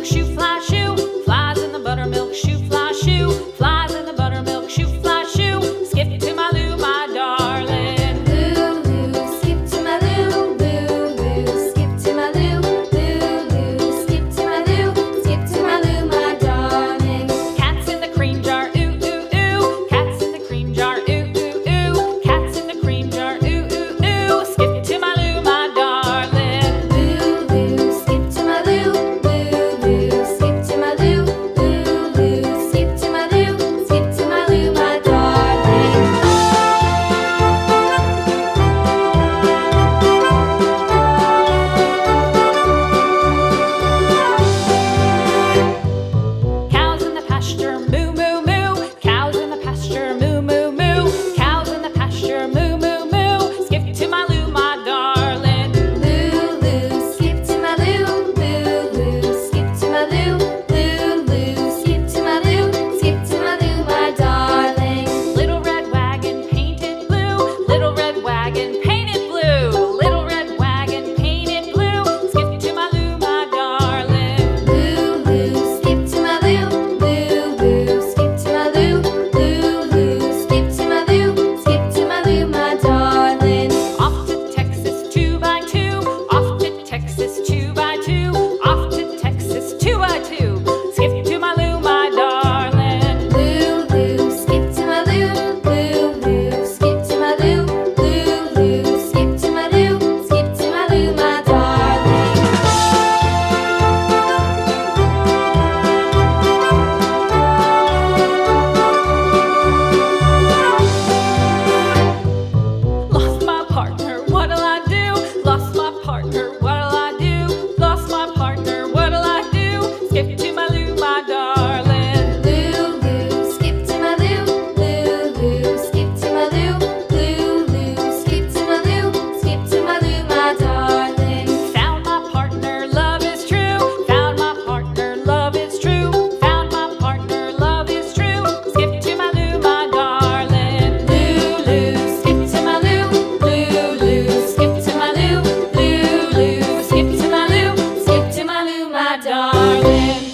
buttermilk shoe, fly shoe. Flies in the buttermilk shoe, fly shoe. Flies in the buttermilk shoe, fly shoe. Skip to my Lou, my darling. Lou, skip to my Lou, Lou, skip to my Lou, Lou, skip to my Lou, skip to my Lou, my darling. Cats in the cream jar, ooh, ooh, ooh. Cats in the cream jar, ooh, ooh, ooh. Cats in the cream jar, ooh, ooh, ooh. Skip to my Lou, my darling. Lou, skip to my Lou, Lou, skip to my Lou, Lou, skip to my Lou, skip to my Lou, my darling. Cows in the pasture, moo, moo, moo. Cows in the pasture, moo, moo, moo. Cows in the pasture, moo, moo, moo. Skip to my Lou, my darling. Lou, skip to my Lou, Lou, skip to my Lou, Lou, skip to my Lou, skip to my Lou, my darling. Little red wagon painted blue. Little red wagon painted blue. Little red wagon painted blue. Skip to my Lou, my darling. Lou, skip to my Lou, Lou, skip to my Lou, Lou, skip to my Lou, skip to my Lou, my darling. Off to Texas 2x2. Off to Texas 2x2. Off to Texas 2x2. Skip to my Lou, my darling. Lou, skip to my Lou, Lou, skip to my Lou, Lou, skip to my Lou, skip to my Lou, my darling. Lost my partner, what'll I do? Lost my partner, what'll I do? Lost my partner, what'll I do? Skip to my Lou, my darling. Lou, skip to my Lou, Lou, skip to my Lou, Lou, skip to my Lou, skip to my Lou, my darling. Found my partner, love is true. Found my partner, love is true. Found my partner, love is true. Skip to my Lou, my darling. Lou, skip to my Lou, Lou, skip to my Lou, Lou, skip to my Lou, skip to my Lou, my darling.